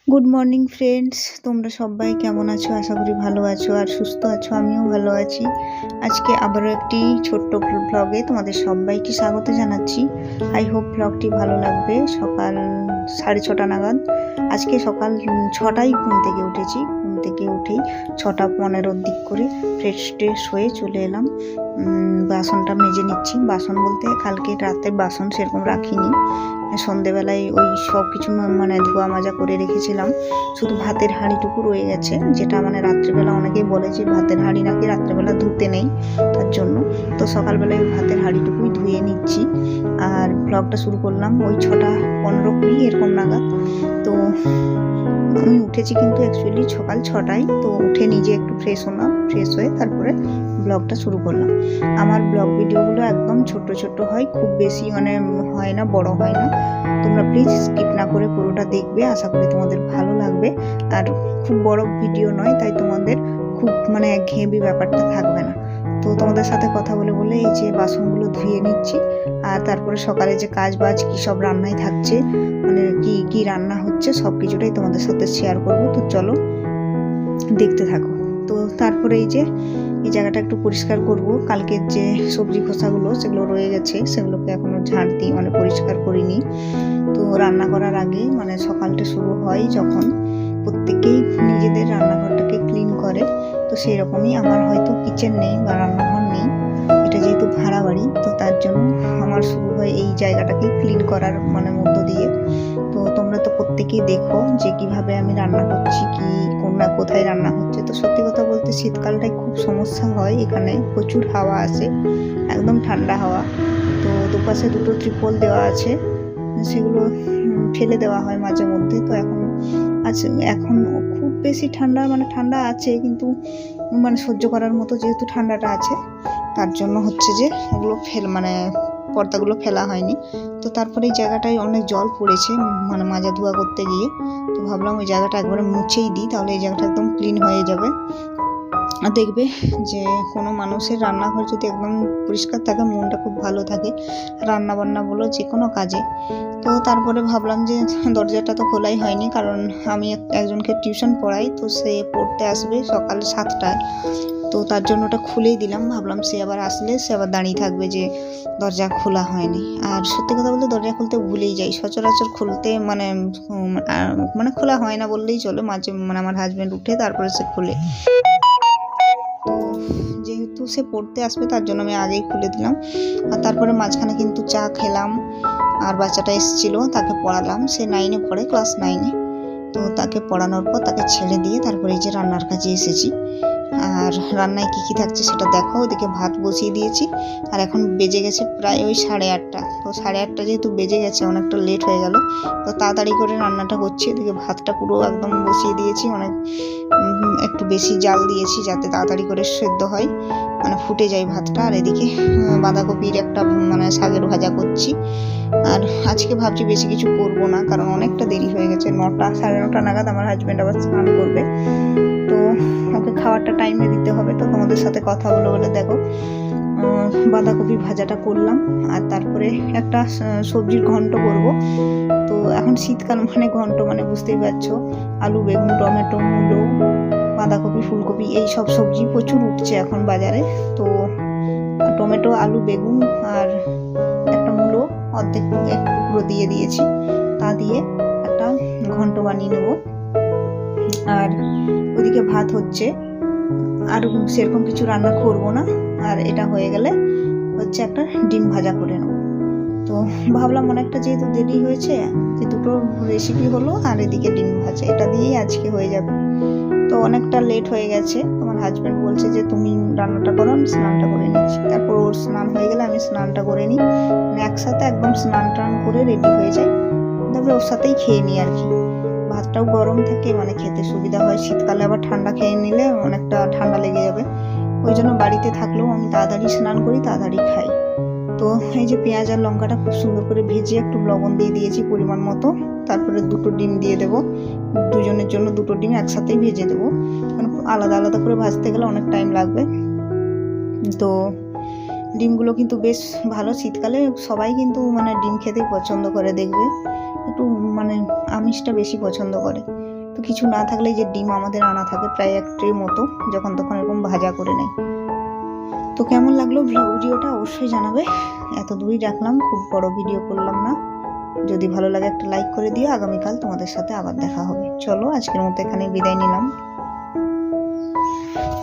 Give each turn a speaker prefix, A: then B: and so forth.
A: Good morning friends, তোমরা সবাই কেমন আছো? আশা করি ভালো আছো আর সুস্থ আছো। আমিও ভালো আছি। আজকে আবারও একটি ছোট্ট ব্লগে তোমাদের সবাইকে স্বাগত জানাচ্ছি। আই হোপ ব্লগটি ভালো লাগবে। সকাল 6:30 নাগাদ, আজকে সকাল 6টায় ঘুম থেকে উঠেছি। ঘুম থেকে উঠেই 6:15 দিক করে ফ্রেশ হয়ে চলে এলাম। বাসনটা মেজে নিচ্ছি। বাসন বলতে কালকে রাতের বাসন সেরকম রাখিনি, সন্ধেবেলায় ওই সব কিছু ধোয়া মাজা করে রেখেছিলাম। শুধু ভাতের হাঁড়িটুকু রয়ে গেছে, যেটা রাত্রেবেলা অনেকেই বলে যে ভাতের হাঁড়ি নাকি রাত্রেবেলা ধুতে নেই, তার জন্য তো সকালবেলায় ওই ভাতের হাঁড়িটুকুই ধুয়ে নিচ্ছি। আর ব্লগটা শুরু করলাম ওই 6:15-20 এরকম নাগাদ। তো আমি উঠেছি কিন্তু অ্যাকচুয়ালি সকাল 6টায়। তো উঠে নিজে একটু ফ্রেশ হয়ে তারপরে ব্লগটা শুরু করলাম। আমার ব্লগ ভিডিওগুলো একদম ছোট ছোট হয়, খুব বেশি হয় না, বড় হয় না। তোমরা প্লিজ স্কিপ না করে পুরোটা দেখবে, আশা করি তোমাদের ভালো লাগবে। আর খুব বড় ভিডিও নয়, তাই তোমাদের খুব একঘেয়েমি ব্যাপারটা থাকবে না। তো তোমাদের সাথে কথা বলে বলে এই যে বাসনগুলো ধুয়ে নিচ্ছি। আর তারপরে সকালে যে কাজ বাজ কী সব রান্নায় থাকছে, কি রান্না হচ্ছে, সব কিছুটাই তোমাদের সাথে শেয়ার করব। তো চলো দেখতে থাকো। তো তারপরে এই জায়গাটা একটু পরিষ্কার করব। কালকের যে সবজি খোসাগুলো সেগুলো রয়ে গেছে, সেগুলোকে এখনো ঝাড় দিই, পরিষ্কার করিনি। তো রান্না করার আগে সকালটা শুরু হয় যখন প্রত্যেকেই নিজেদের রান্নাঘরটাকে ক্লিন করে, তো সেই রকমই আমার হয়তো কিচেন নেই বা রান্নাঘর নেই। এটা যেহেতু ভাড়া বাড়ি, তো তার জন্য আমার শুরু হয় এই জায়গাটাকে ক্লিন করার মধ্য দিয়ে। তো তোমরা তো প্রত্যেকেই দেখো যে কিভাবে আমি রান্না করছি, কোথায় রান্না হচ্ছে। তো সত্যি কথা বলতে শীতকালটায় খুব সমস্যা হয়। এখানে প্রচুর হাওয়া আসে, একদম ঠান্ডা হাওয়া। তো দুপাশে দুটো ত্রিপল দেওয়া আছে, সেগুলো ফেলে দেওয়া হয় মাঝে মধ্যে। তো এখন খুব বেশি ঠান্ডা আছে, কিন্তু সহ্য করার মতো যেহেতু ঠান্ডাটা আছে, তার জন্য হচ্ছে যে ওগুলো পর্দাগুলো ফেলা হয়নি। তো তারপরে এই জায়গাটায় অনেক জল পড়েছে মাজা ধোয়া করতে গিয়ে। তো ভাবলাম ওই জায়গাটা একবারে মুছেই দিই, তাহলে এই জায়গাটা একদম ক্লিন হয়ে যাবে। আর দেখবে যে কোনো মানুষের রান্নাঘর যদি একদম পরিষ্কার থাকে, মনটা খুব ভালো থাকে, রান্না বান্না বলো যে কোনো কাজে। তো তারপরে ভাবলাম যে দরজাটা তো খোলাই হয়নি, কারণ আমি একজনকে টিউশন পড়াই, তো সে পড়তে আসবে সকাল 7টায়। তো তার জন্য ওটা খুলেই দিলাম। ভাবলাম সে আবার আসলে সে আবার দাঁড়িয়ে থাকবে যে দরজা খোলা হয়নি। আর সত্যি কথা বলতে দরজা খুলতে ভুলেই যাই, সচরাচর খুলতে খোলা হয় না বললেই চলে। মাঝে আমার হাজব্যান্ড উঠে তারপরে সে খুলে। তো যেহেতু সে পড়তে আসবে, তার জন্য আমি আগেই খুলে দিলাম। আর তারপরে মাঝখানে কিন্তু চা খেলাম, আর বাচ্চাটা এসেছিলো, তাকে পড়ালাম। সে 9-এ পড়ে, ক্লাস 9-এ। তো তাকে পড়ানোর পর তাকে ছেড়ে দিয়ে তারপরে এই যে রান্নার কাজে এসেছি। আর রান্নায় কী থাকছে সেটা দেখো। ওদিকে ভাত বসিয়ে দিয়েছি, আর এখন বেজে গেছে প্রায় ওই 8:30। তো 8:30 যেহেতু বেজে গেছে, অনেকটা লেট হয়ে গেল, তো তাড়াতাড়ি করে রান্নাটা করছি। এদিকে ভাতটা পুরো একদম বসিয়ে দিয়েছি, একটু বেশি জাল দিয়েছি যাতে তাড়াতাড়ি করে সেদ্ধ হয়, ফুটে যায় ভাতটা। আর এদিকে বাঁধাকপির একটা শাকের ভাজা করছি। আর আজকে ভাবছি বেশি কিছু করব না, কারণ অনেকটা দেরি হয়ে গেছে। 9টা 9:30 নাগাদ আমার হাজব্যান্ড আবার স্নান করবে, তো ওকে খাবারটা টাইমে দিতে হবে। তো তোমাদের সাথে কথা বলে দেখো বাঁধাকপি ভাজাটা করলাম। আর তারপরে একটা সবজির ঘন্ট করব। তো এখন শীতকাল ঘন্ট বুঝতেই পারছো, আলু, বেগুন, টমেটো, মূলো, বাঁধাকপি, ফুলকপি, এই সব সবজি প্রচুর উঠছে এখন বাজারে। তো টমেটো, আলু, বেগুন আর একটা মূলো অর্ধেক এক টুকরো দিয়ে দিয়েছি, তা দিয়ে একটা ঘন্ট বানিয়ে নেব। আর ওদিকে ভাত হচ্ছে, আর সেরকম কিছু রান্না করব না। আর এটা হয়ে গেলে হচ্ছে একটা ডিম ভাজা করে নেব। তো ভাবলাম অনেকটা যেহেতু দেরি হয়েছে, যে দুটো রেসিপি হলো আর এদিকে ডিম ভাজা, এটা দিয়েই আজকে হয়ে যাবে। তো অনেকটা লেট হয়ে গেছে। তোমার হাজব্যান্ড বলছে যে তুমি রান্নাটা করো, আমি স্নানটা করে নিচ্ছি। তারপর ওর স্নান হয়ে গেলে আমি স্নানটা করে নিই, একসাথে একদম স্নান টান করে রেডি হয়ে যাই, তারপরে ওর সাথেই খেয়ে নিই আর কি। ভাতটাও গরম থাকে, খেতে সুবিধা হয়। শীতকালে আবার ঠান্ডা খেয়ে নিলে অনেকটা ঠান্ডা লেগে যাবে। ওই জন্য বাড়িতে থাকলেও আমি তাড়াতাড়ি স্নান করি, তাড়াতাড়ি খাই। তো এই যে পেঁয়াজ আর লঙ্কাটা খুব সুন্দর করে ভেজে একটু লবণ দিয়ে দিয়েছি পরিমাণ মতো। তারপরে দুটো ডিম দিয়ে দেবো, দুজনের জন্য দুটো ডিম একসাথেই ভেজে দেবো, কারণ আলাদা আলাদা করে ভাজতে গেলে অনেক টাইম লাগবে। তো ডিমগুলো কিন্তু বেশ ভালো, শীতকালে সবাই কিন্তু ডিম খেতেই পছন্দ করে। দেখবে একটু আমিষটা বেশি পছন্দ করে। তো কিছু না থাকলে যে ডিম আমাদের আনা থাকে প্রায় 1 ট্রে মতো, যখন তখন এরকম ভাজা করে নেই। তো কেমন লাগলো ভিডিওটা অবশ্যই জানাবে। এত দূরই রাখলাম, খুব বড় ভিডিও করলাম না। যদি ভালো লাগে একটা লাইক করে দিও। আগামীকাল তোমাদের সাথে আবার দেখা হবে। চলো আজকের মতো এখানে বিদায় নিলাম।